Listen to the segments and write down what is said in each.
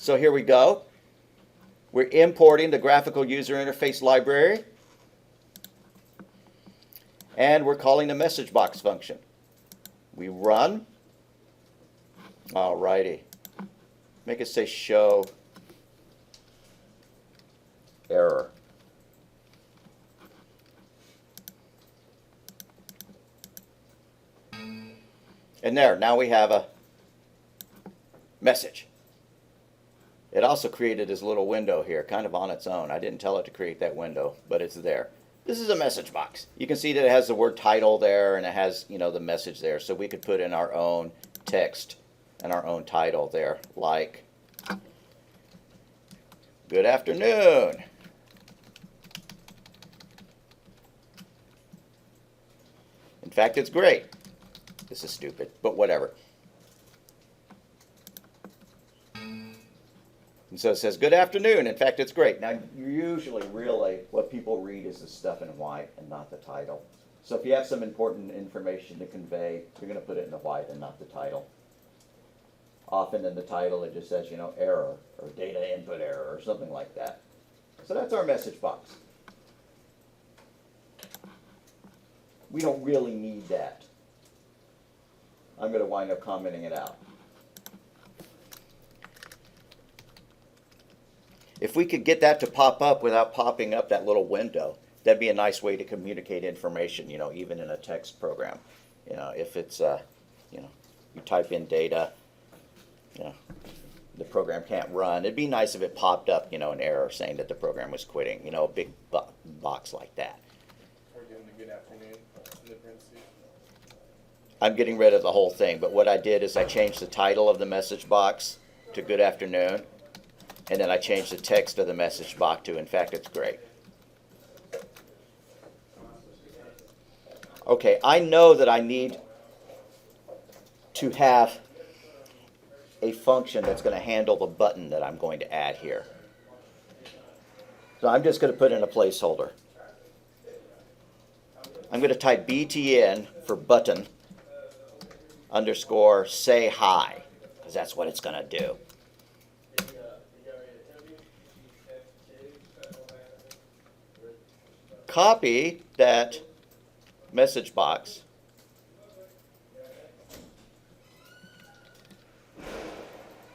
So here we go. We're importing the graphical user interface library. And we're calling the message box function. We run. Alrighty. Make it say show error. And there, now we have a message. It also created this little window here, kind of on its own. I didn't tell it to create that window, but it's there. This is a message box. You can see that it has the word title there, and it has, the message there. So we could put in our own text and our own title there, like, good afternoon. In fact, it's great. This is stupid, but whatever. And so it says, good afternoon. In fact, it's great. Now, usually, really, what people read is the stuff in white and not the title. So if you have some important information to convey, you're going to put it in the white and not the title. Often in the title, it just says, error or data input error or something like that. So that's our message box. We don't really need that. I'm going to wind up commenting it out. If we could get that to pop up without popping up that little window, that'd be a nice way to communicate information, even in a text program. If it's, you type in data, the program can't run. It'd be nice if it popped up, an error saying that the program was quitting, a big box like that. We're getting the good afternoon in the parentheses. I'm getting rid of the whole thing, but what I did is I changed the title of the message box to good afternoon, and then I changed the text of the message box to, in fact, it's great. Okay, I know that I need to have a function that's going to handle the button that I'm going to add here. So I'm just going to put in a placeholder. I'm going to type btn for button underscore say hi, because that's what it's going to do. Copy that message box.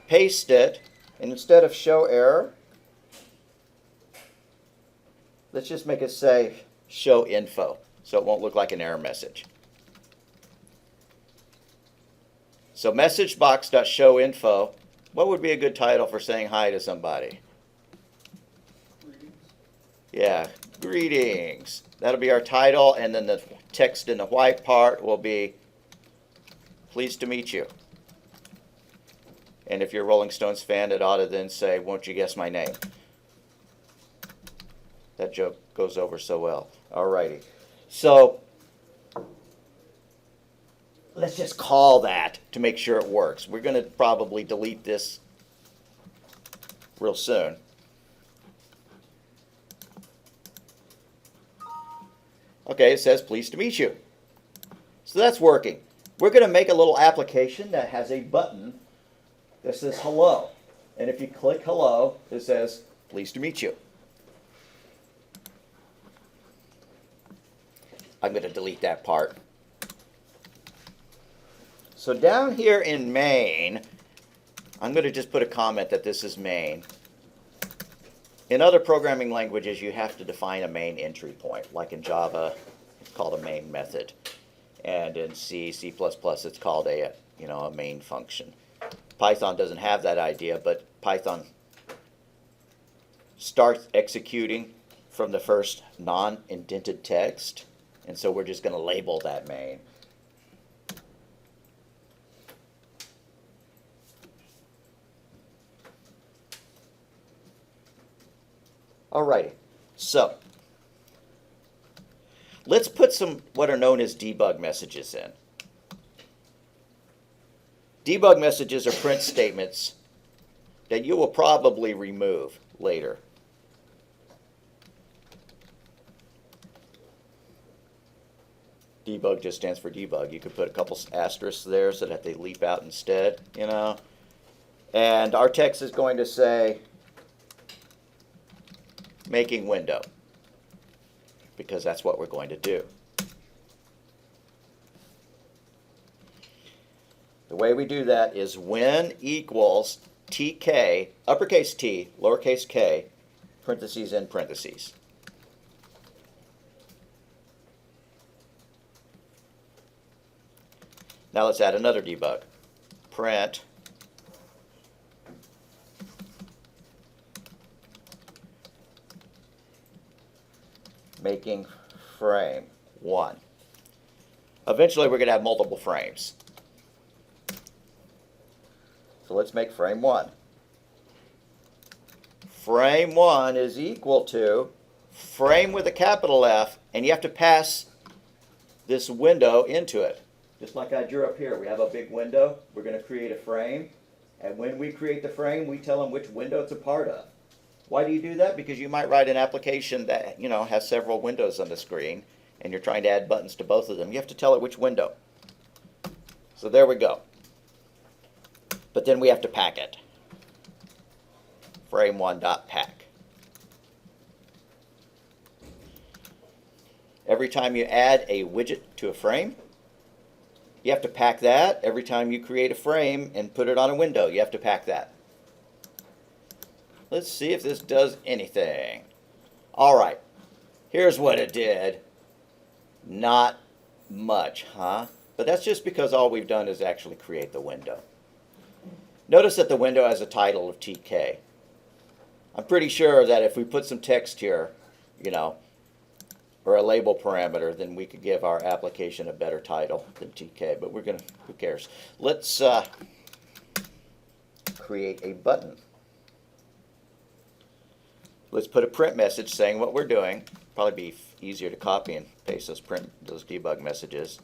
Paste it, and instead of show error, let's just make it say show info, so it won't look like an error message. So messagebox.showInfo, what would be a good title for saying hi to somebody? Greetings. Yeah, greetings. That'll be our title, and then the text in the white part will be pleased to meet you. And if you're a Rolling Stones fan, it ought to then say, won't you guess my name? That joke goes over so well. Alrighty. So let's just call that to make sure it works. We're going to probably delete this real soon. Okay, it says pleased to meet you. So that's working. We're going to make a little application that has a button that says hello. And if you click hello, it says pleased to meet you. I'm going to delete that part. So down here in main, I'm going to just put a comment that this is main. In other programming languages, you have to define a main entry point. Like in Java, it's called a main method. And in C, C++, it's called a main function. Python doesn't have that idea, but Python starts executing from the first non-indented text. And so we're just going to label that main. Alrighty, so let's put some what are known as debug messages in. Debug messages are print statements that you will probably remove later. Debug just stands for debug. You could put a couple asterisks there so that they leap out instead, And our text is going to say making window, because that's what we're going to do. The way we do that is when equals tk, uppercase T, lowercase k, parentheses in parentheses. Now let's add another debug. Print making frame 1. Eventually we're going to have multiple frames. So let's make frame 1. Frame 1 is equal to frame with a capital F, and you have to pass this window into it. Just like I drew up here, we have a big window. We're going to create a frame, and when we create the frame, we tell them which window it's a part of. Why do you do that? Because you might write an application that, has several windows on the screen, and you're trying to add buttons to both of them. You have to tell it which window. So there we go. But then we have to pack it. Frame1.pack. Every time you add a widget to a frame, you have to pack that. Every time you create a frame and put it on a window, you have to pack that. Let's see if this does anything. All right, here's what it did. Not much, huh? But that's just because all we've done is actually create the window. Notice that the window has a title of TK. I'm pretty sure that if we put some text here, or a label parameter, then we could give our application a better title than TK, but who cares? Let's create a button. Let's put a print message saying what we're doing. Probably be easier to copy and paste those debug messages.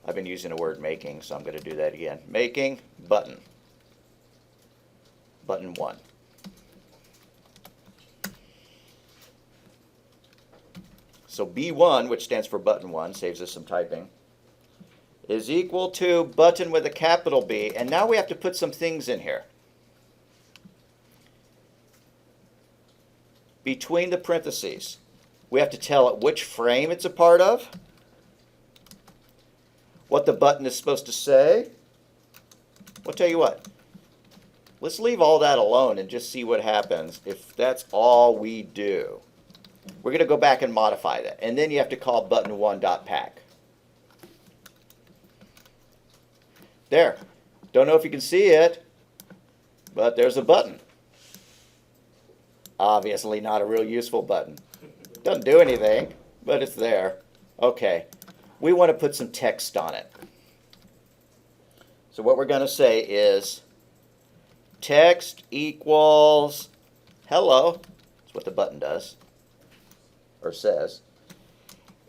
I've been using the word making, so I'm going to do that again. Making button. Button 1. So B1, which stands for button 1, saves us some typing, is equal to button with a capital B. And now we have to put some things in here. Between the parentheses, we have to tell it which frame it's a part of, what the button is supposed to say. I'll tell you what, let's leave all that alone and just see what happens if that's all we do. We're going to go back and modify that, and then you have to call button1.pack. There. Don't know if you can see it, but there's a button. Obviously not a real useful button. Doesn't do anything, but it's there. Okay. We want to put some text on it. So what we're going to say is text equals hello. That's what the button does, or says.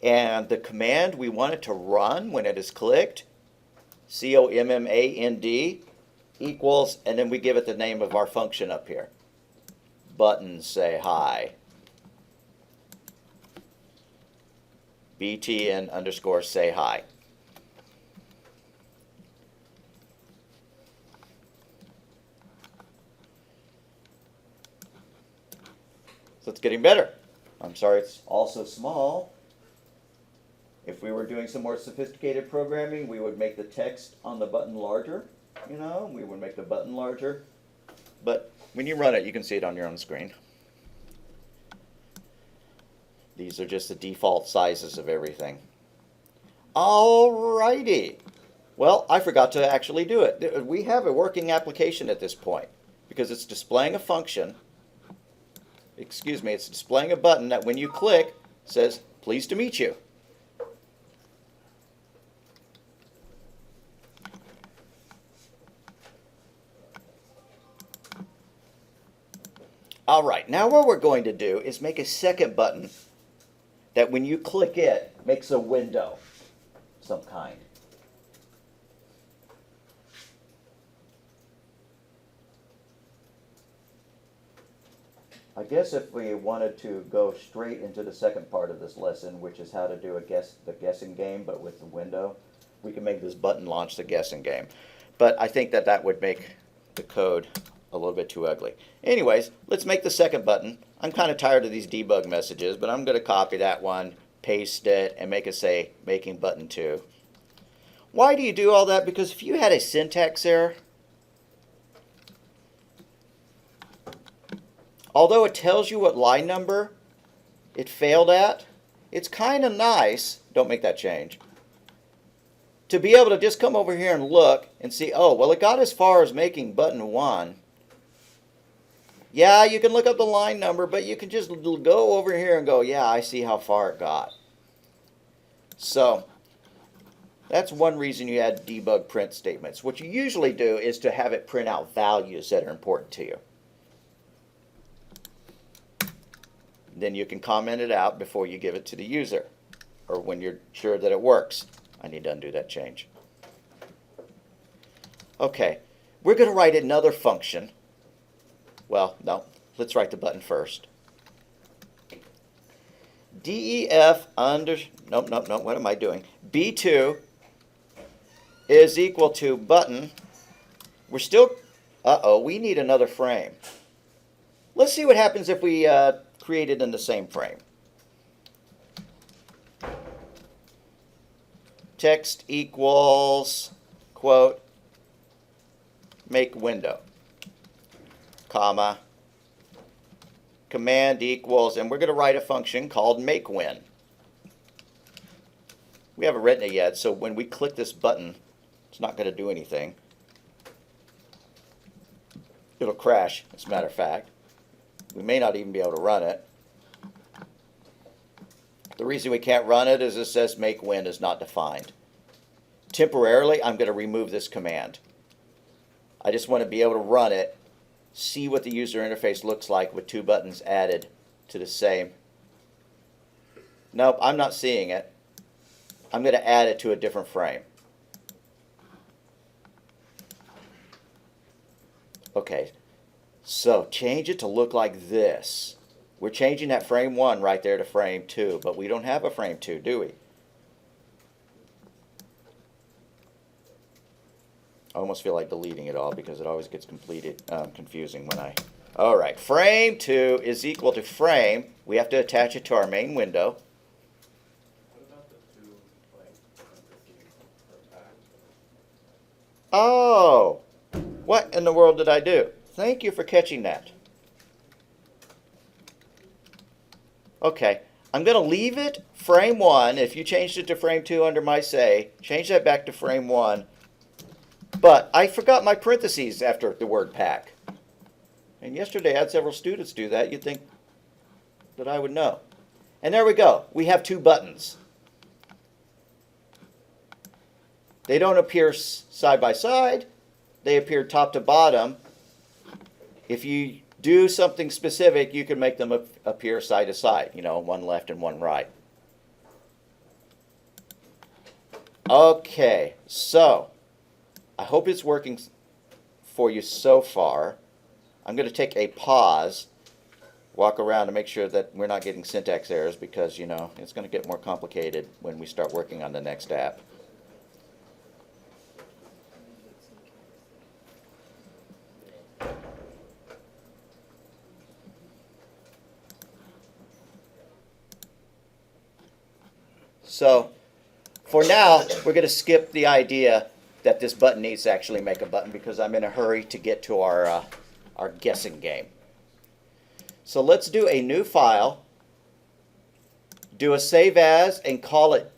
And the command we want it to run when it is clicked, command equals, and then we give it the name of our function up here. Button say hi. btn underscore say hi. So it's getting better. I'm sorry it's also small. If we were doing some more sophisticated programming, we would make the text on the button larger. We would make the button larger. But when you run it, you can see it on your own screen. These are just the default sizes of everything. Alrighty. Well, I forgot to actually do it. We have a working application at this point because it's displaying a function. Excuse me, it's displaying a button that when you click says, "Pleased to meet you." All right, now what we're going to do is make a second button that when you click it, makes a window of some kind. I guess if we wanted to go straight into the second part of this lesson, which is how to do the guessing game, but with the window, we can make this button launch the guessing game. But I think that that would make the code a little bit too ugly. Anyways, let's make the second button. I'm kind of tired of these debug messages, but I'm going to copy that one, paste it, and make it say making button 2. Why do you do all that? Because if you had a syntax error, although it tells you what line number it failed at, it's kind of nice, don't make that change, to be able to just come over here and look and see, oh, well, it got as far as making button 1. Yeah, you can look up the line number, but you can just go over here and go, yeah, I see how far it got. So that's one reason you add debug print statements. What you usually do is to have it print out values that are important to you. Then you can comment it out before you give it to the user, or when you're sure that it works. I need to undo that change. Okay, we're going to write another function. Well, no, let's write the button first. Def under, nope, what am I doing? B2 is equal to button. We're still, we need another frame. Let's see what happens if we create it in the same frame. Text equals, quote, make window, comma, command equals, and we're going to write a function called makeWin. We haven't written it yet, so when we click this button, it's not going to do anything. It'll crash, as a matter of fact. We may not even be able to run it. The reason we can't run it is it says makeWin is not defined. Temporarily, I'm going to remove this command. I just want to be able to run it, see what the user interface looks like with 2 buttons added to the same. Nope, I'm not seeing it. I'm going to add it to a different frame. Okay, so change it to look like this. We're changing that frame 1 right there to frame 2, but we don't have a frame 2, do we? I almost feel like deleting it all because it always gets confusing when I... All right, frame 2 is equal to frame. We have to attach it to our main window. What about the 2 parentheses per tag? Oh, what in the world did I do? Thank you for catching that. Okay, I'm going to leave it frame 1. If you changed it to frame 2 under my say, change that back to frame 1. But I forgot my parentheses after the word pack. And yesterday I had several students do that. You'd think that I would know. And there we go. We have 2 buttons. They don't appear side by side. They appear top to bottom. If you do something specific, you can make them appear side to side, you know, one left and one right. Okay, so I hope it's working for you so far. I'm going to take a pause, walk around to make sure that we're not getting syntax errors because, you know, it's going to get more complicated when we start working on the next app. So for now, we're going to skip the idea that this button needs to actually make a button because I'm in a hurry to get to our guessing game. So let's do a new file, do a save as, and call it,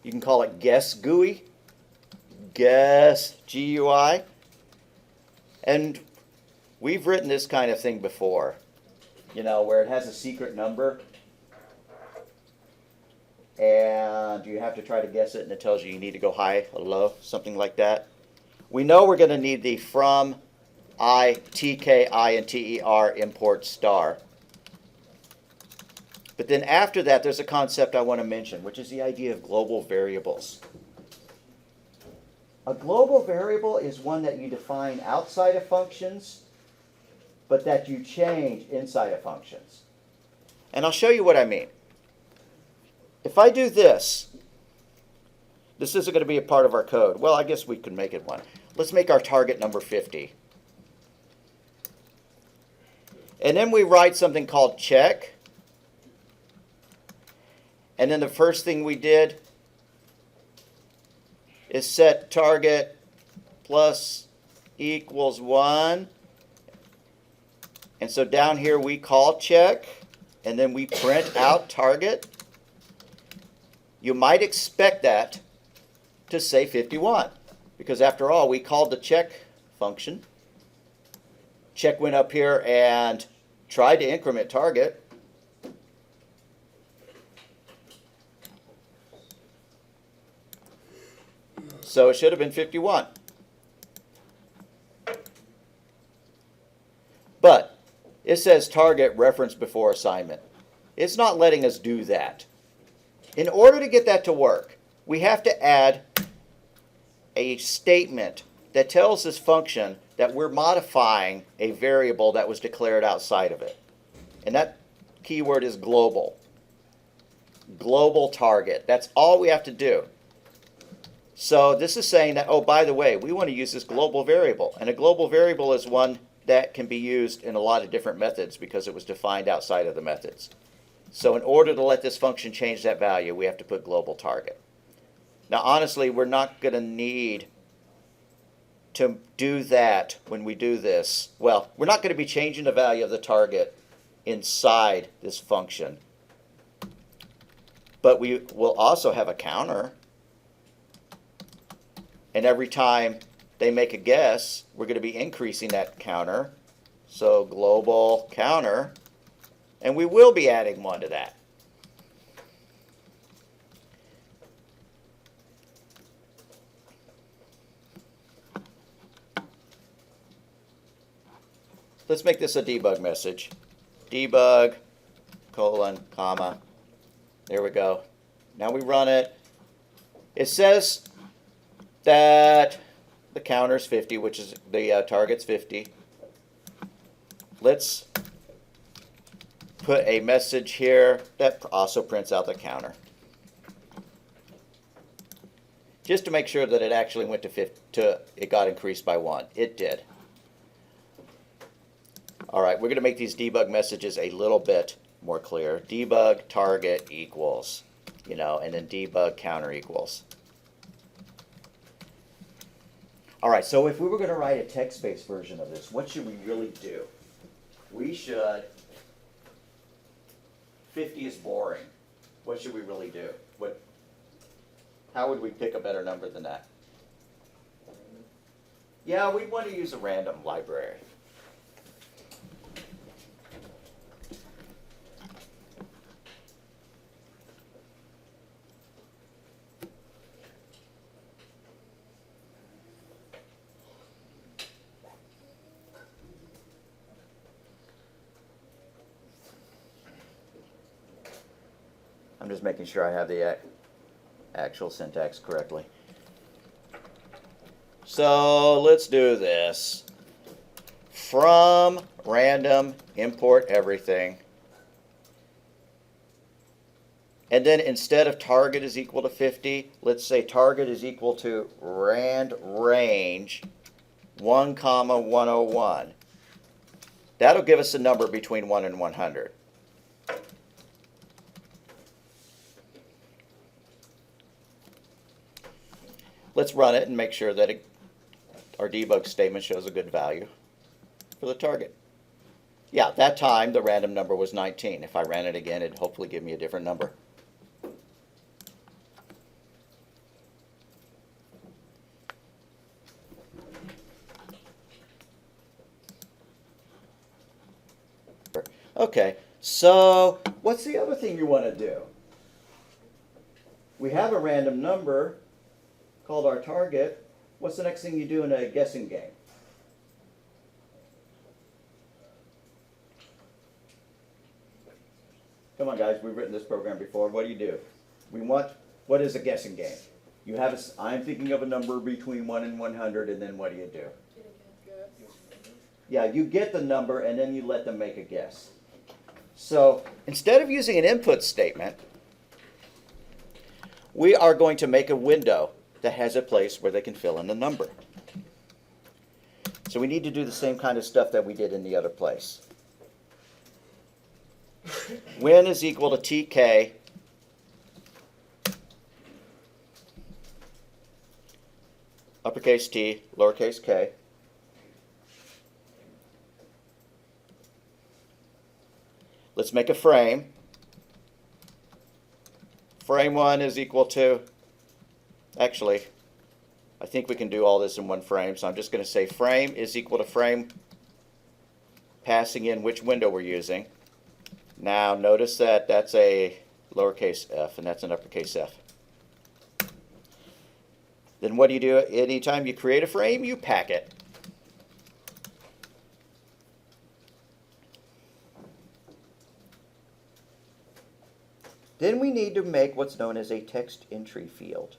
you can call it guess GUI, guess GUI. And we've written this kind of thing before, you know, where it has a secret number. And you have to try to guess it, and it tells you need to go high or low, something like that. We know we're going to need the from I, TK, I, and TER import star. But then after that, there's a concept I want to mention, which is the idea of global variables. A global variable is one that you define outside of functions, but that you change inside of functions. And I'll show you what I mean. If I do this, This isn't going to be a part of our code. Well, I guess we could make it one. Let's make our target number 50. And then we write something called check. And then the first thing we did is set target plus equals 1. And so down here we call check, and then we print out target. You might expect that to say 51, because after all, we called the check function. Check went up here and tried to increment target. So it should have been 51. But it says target reference before assignment. It's not letting us do that. In order to get that to work, we have to add a statement that tells this function that we're modifying a variable that was declared outside of it. And that keyword is global. Global target. That's all we have to do. So this is saying that, oh, by the way, we want to use this global variable. And a global variable is one that can be used in a lot of different methods because it was defined outside of the methods. So in order to let this function change that value, we have to put global target. Now, honestly, we're not going to need to do that when we do this. Well, we're not going to be changing the value of the target inside this function. But we will also have a counter. And every time they make a guess, we're going to be increasing that counter. So global counter. And we will be adding 1 to that. Let's make this a debug message. Debug, colon, comma. There we go. Now we run it. It says that the counter's 50, which is the target's 50. Let's put a message here that also prints out the counter. Just to make sure that it actually went to 50, it got increased by 1. It did. All right, we're going to make these debug messages a little bit more clear. Debug target equals, and then debug counter equals. All right, so if we were going to write a text-based version of this, what should we really do? We should, 50 is boring. What should we really do? How would we pick a better number than that? Yeah, we'd want to use a random library. I'm just making sure I have the actual syntax correctly. So let's do this. From random, import everything. And then instead of target is equal to 50, let's say target is equal to rand range 1, 101. That'll give us a number between 1 and 100. Let's run it and make sure that our debug statement shows a good value for the target. Yeah, that time the random number was 19. If I ran it again, it'd hopefully give me a different number. Okay, so what's the other thing you want to do? We have a random number called our target. What's the next thing you do in a guessing game? Come on, guys, we've written this program before. What do? What is a guessing game? You have I'm thinking of a number between 1 and 100, and then what do? Yeah, you get the number, and then you let them make a guess. So instead of using an input statement, we are going to make a window that has a place where they can fill in the number. So we need to do the same kind of stuff that we did in the other place. When is equal to TK uppercase T, lowercase k. Let's make a frame. Frame 1 is equal to, actually, I think we can do all this in one frame, so I'm just going to say frame is equal to frame, passing in which window we're using. Now notice that that's a lowercase f and that's an uppercase F. Then what do you do anytime you create a frame? You pack it. Then we need to make what's known as a text entry field.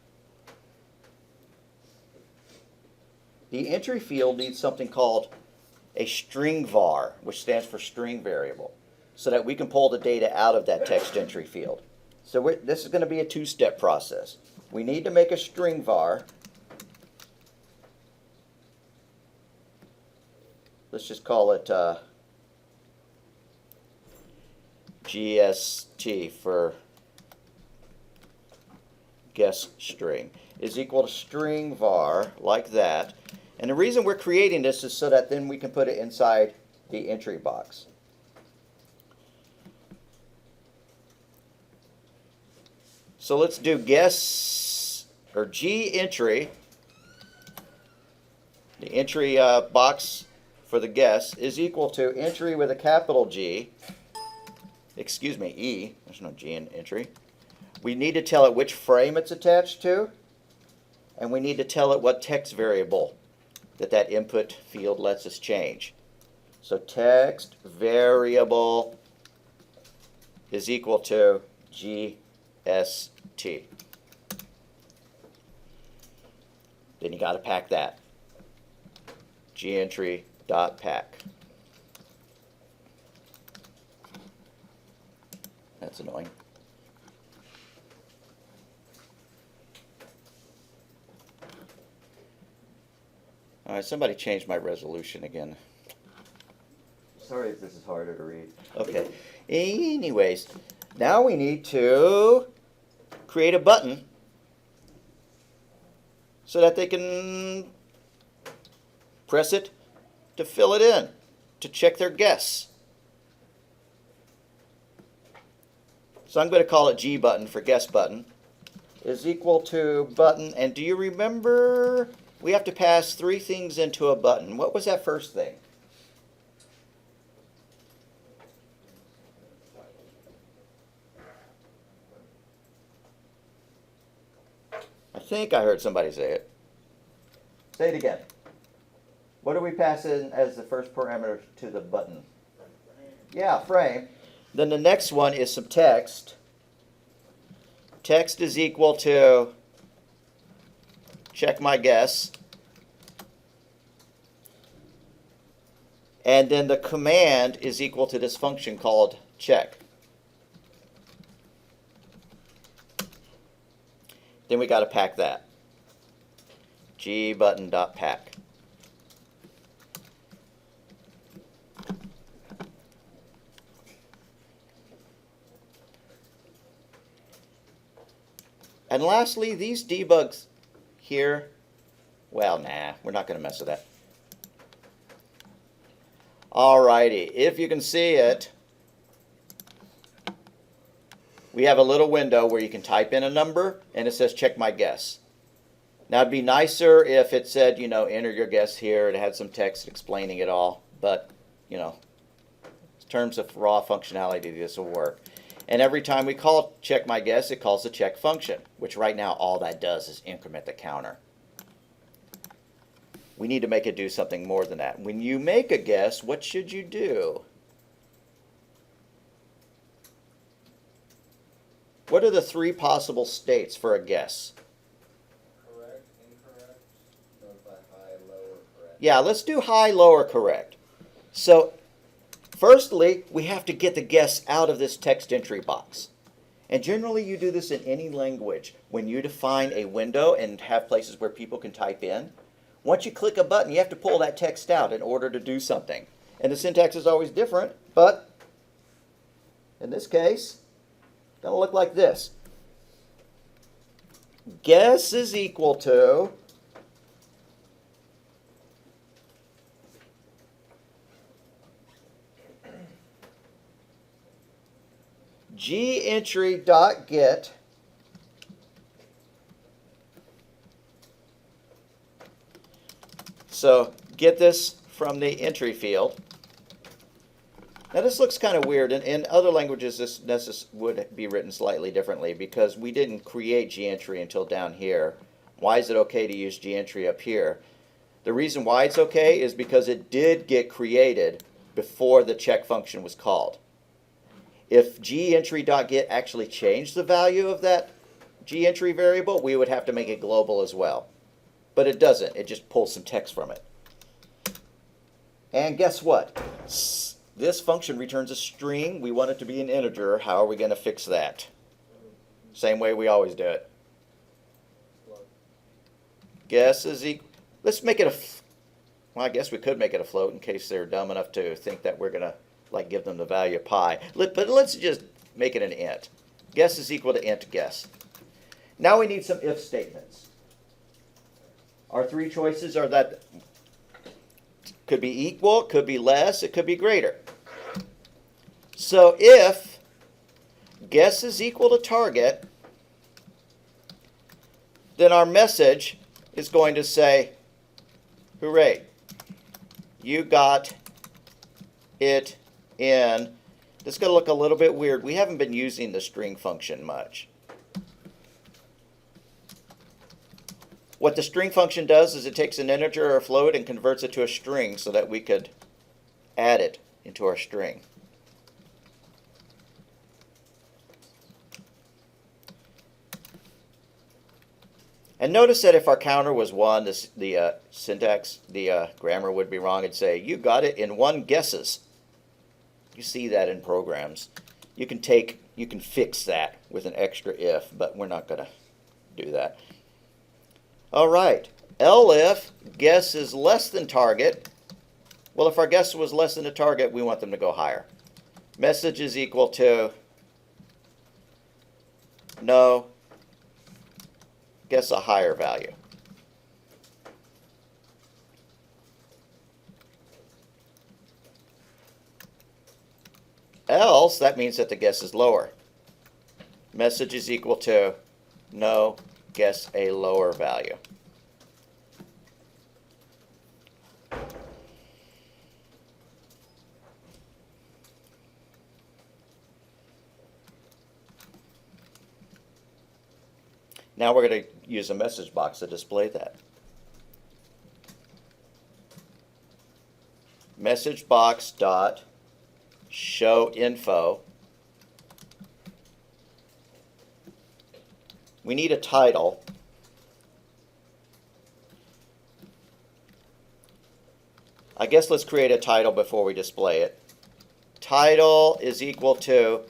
The entry field needs something called a string var, which stands for string variable, so that we can pull the data out of that text entry field. So this is going to be a two-step process. We need to make a string var. Let's just call it GST for guess string is equal to string var like that. And the reason we're creating this is so that then we can put it inside the entry box. So let's do guess or G entry. The entry box for the guess is equal to entry with a capital G. Excuse me, E. There's no G in entry. We need to tell it which frame it's attached to, and we need to tell it what text variable that input field lets us change. So text variable is equal to GST. Then you got to pack that. gentry.pack. That's annoying. All right, somebody changed my resolution again. Sorry if this is harder to read. Okay. Anyways, now we need to create a button so that they can press it to fill it in, to check their guess. So I'm going to call it G button for guess button is equal to button. And do you remember we have to pass three things into a button? What was that first thing? I think I heard somebody say it. Say it again. What do we pass in as the first parameter to the button? Yeah, frame. Then the next one is some text. Text is equal to check my guess. And then the command is equal to this function called check. Then we got to pack that. gbutton.pack. And lastly, these debugs here, well, nah, we're not going to mess with that. Alrighty, if you can see it, we have a little window where you can type in a number and it says check my guess. Now it'd be nicer if it said, you know, enter your guess here. It had some text explaining it all, but, you know, in terms of raw functionality, this will work. And every time we call check my guess, it calls the check function, which right now all that does is increment the counter. We need to make it do something more than that. When you make a guess, what should you do? What are the three possible states for a guess? Correct, incorrect, notify high, low, or correct. Yeah, let's do high, low, or correct. So, firstly, we have to get the guess out of this text entry box. And generally you do this in any language. When you define a window and have places where people can type in, once you click a button, you have to pull that text out in order to do something. And the syntax is always different, but in this case, it's going to look like this. Guess is equal to gEntry.get so get this from the entry field. Now this looks kind of weird. In other languages this would be written slightly differently because we didn't create gEntry until down here. Why is it okay to use gEntry up here? The reason why it's okay is because it did get created before the check function was called. If gEntry.get actually changed the value of that gEntry variable, we would have to make it global as well. But it doesn't. It just pulls some text from it. And guess what? This function returns a string. We want it to be an integer. How are we going to fix that? Same way we always do it. Guess is equal. Let's make it a. Well, I guess we could make it a float in case they're dumb enough to think that we're going to give them the value of pi. But let's just make it an int. Guess is equal to int guess. Now we need some if statements. Our three choices are that could be equal, it could be less, it could be greater. So if guess is equal to target, then our message is going to say, hooray, you got it in. This is going to look a little bit weird. We haven't been using the string function much. What the string function does is it takes an integer or a float and converts it to a string so that we could add it into our string. And notice that if our counter was 1, the syntax, the grammar would be wrong. It'd say, you got it in 1 guesses. You see that in programs. You can fix that with an extra if, but we're not going to do that. All right, elif guess is less than target. Well, if our guess was less than the target, we want them to go higher. Message is equal to no, guess a higher value. Else, that means that the guess is lower. Message is equal to no, guess a lower value. Now we're going to use a message box to display that. Message box dot show info. We need a title. I guess let's create a title before we display it. Title is equal to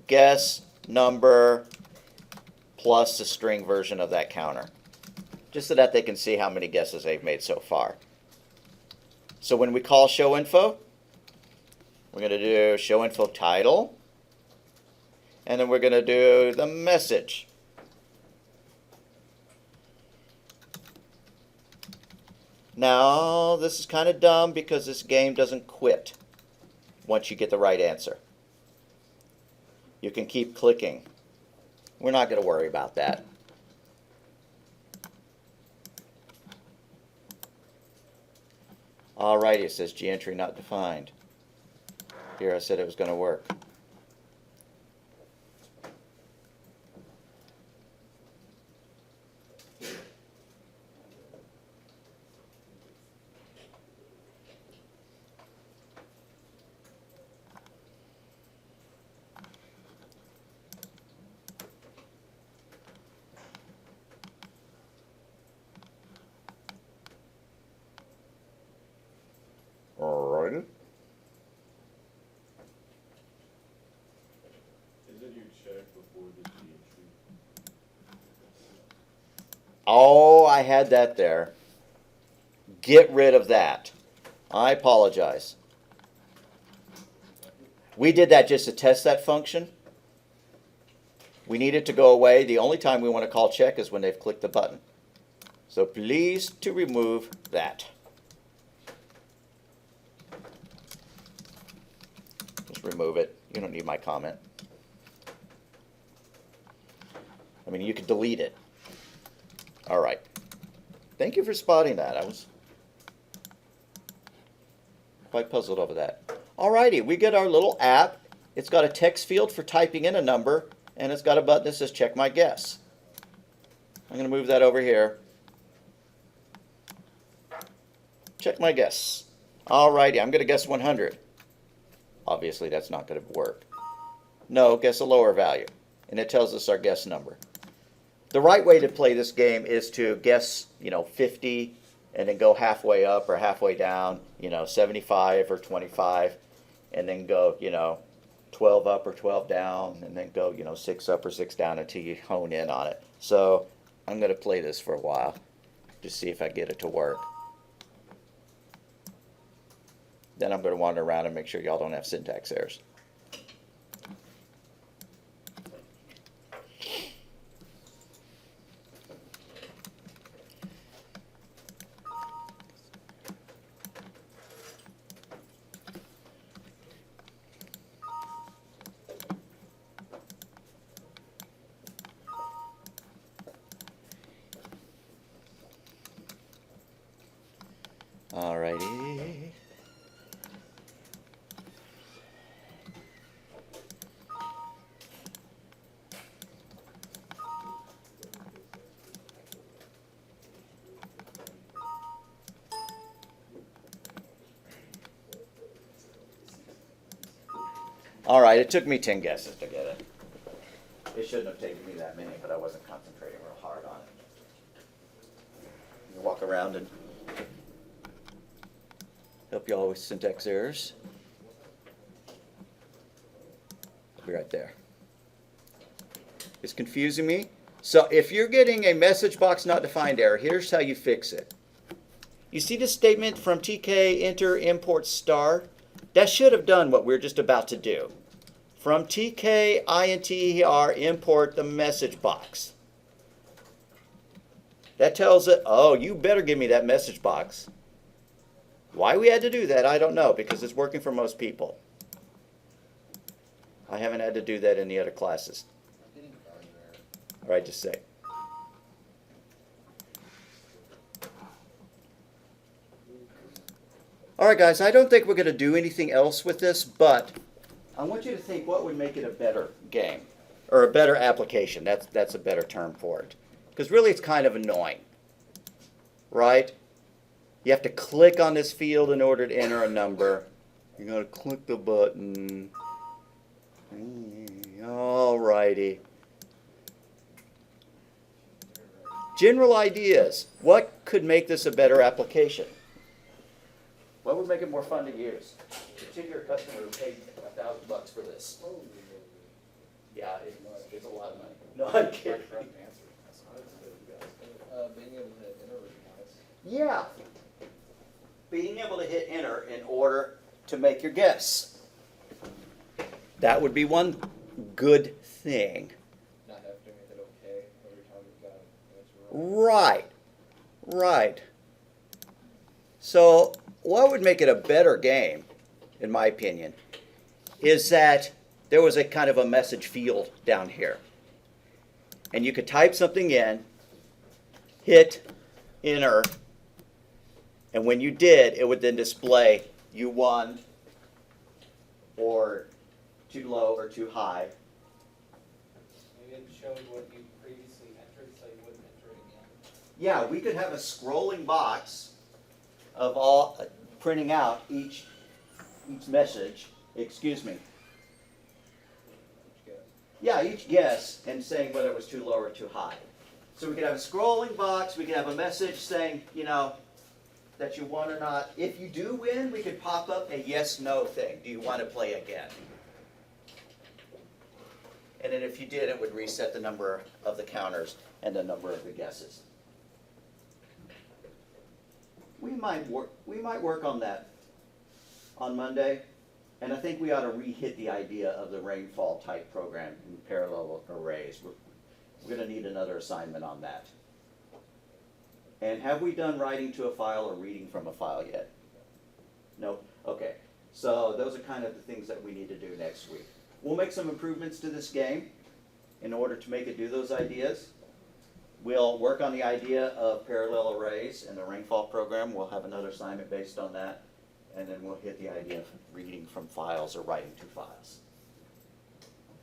guess number plus the string version of that counter, just so that they can see how many guesses they've made so far. So when we call show info, we're going to do show info title, and then we're going to do the message. Now, this is kind of dumb because this game doesn't quit once you get the right answer. You can keep clicking. We're not going to worry about that. Alrighty, it says gEntry not defined. Here I said it was going to work. Alrighty. Oh, I had that there. Get rid of that. I apologize. We did that just to test that function. We need it to go away. The only time we want to call check is when they've clicked the button. So please to remove that. Just remove it. You don't need my comment. I mean, you could delete it. All right. Thank you for spotting that. I was quite puzzled over that. All righty, we get our little app. It's got a text field for typing in a number, and it's got a button that says check my guess. I'm going to move that over here. Check my guess. All righty, I'm going to guess 100. Obviously, that's not going to work. No, guess a lower value. And it tells us our guess number. The right way to play this game is to guess, 50 and then go halfway up or halfway down, 75 or 25, and then go, 12 up or 12 down, and then go, 6 up or 6 down until you hone in on it. So I'm going to play this for a while to see if I get it to work. Then I'm going to wander around and make sure y'all don't have syntax errors. Alrighty. All right, it took me 10 guesses to get it. It shouldn't have taken me that many, but I wasn't concentrating real hard on it. You walk around and help you all with syntax errors. I'll be right there. It's confusing me. So if you're getting a message box not defined error, here's how you fix it. You see this statement from TK enter import star? That should have done what we're just about to do. From TK INTER import the message box. That tells it, oh, you better give me that message box. Why we had to do that, I don't know, because it's working for most people. I haven't had to do that in the other classes. All right, just say. All right, guys, I don't think we're going to do anything else with this, but I want you to think what would make it a better game, or a better application. That's a better term for it. Because really it's kind of annoying, right? You have to click on this field in order to enter a number. You got to click the button. All righty. General ideas. What could make this a better application? What would make it more fun to use? Particular customer who paid $1,000 for this. Yeah, it's a lot of money. No, I'm kidding. Being able to enter would be nice. Yeah. Being able to hit enter in order to make your guess. That would be one good thing. Not have to make it okay every time you've got an answer wrong. Right. Right. So what would make it a better game, in my opinion, is that there was a kind of a message field down here. And you could type something in, hit enter, and when you did, it would then display you won, or too low or too high. Maybe it showed what you previously entered, so you wouldn't enter it again. Yeah, we could have a scrolling box of all printing out each message. Excuse me. Yeah, each guess and saying whether it was too low or too high. So we could have a scrolling box. We could have a message saying, that you won or not. If you do win, we could pop up a yes/no thing. Do you want to play again? And then if you did, it would reset the number of the counters and the number of the guesses. We might work on that on Monday, and I think we ought to re-hit the idea of the rainfall type program in parallel arrays. We're going to need another assignment on that. And have we done writing to a file or reading from a file yet? No? Okay. So those are kind of the things that we need to do next week. We'll make some improvements to this game in order to make it do those ideas. We'll work on the idea of parallel arrays in the rainfall program. We'll have another assignment based on that. And then we'll hit the idea of reading from files or writing to files.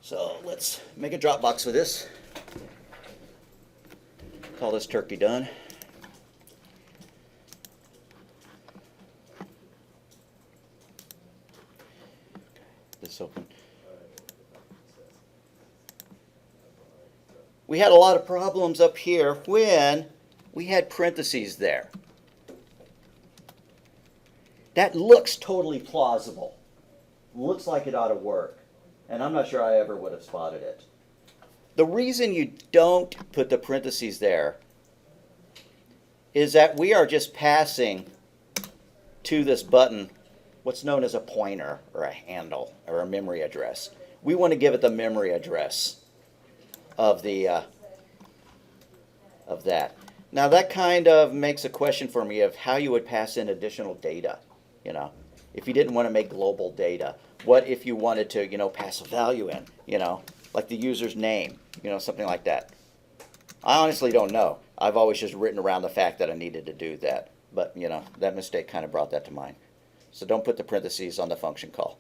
So let's make a Dropbox for this. Call this turkey done. This open. We had a lot of problems up here when we had parentheses there. That looks totally plausible. Looks like it ought to work. And I'm not sure I ever would have spotted it. The reason you don't put the parentheses there is that we are just passing to this button what's known as a pointer or a handle or a memory address. We want to give it the memory address of the of that. Now that kind of makes a question for me of how you would pass in additional data. You know, if you didn't want to make global data, what if you wanted to, you know, pass a value in, you know, like the user's name, you know, something like that. I honestly don't know. I've always just written around the fact that I needed to do that. But, you know, that mistake kind of brought that to mind. So don't put the parentheses on the function call.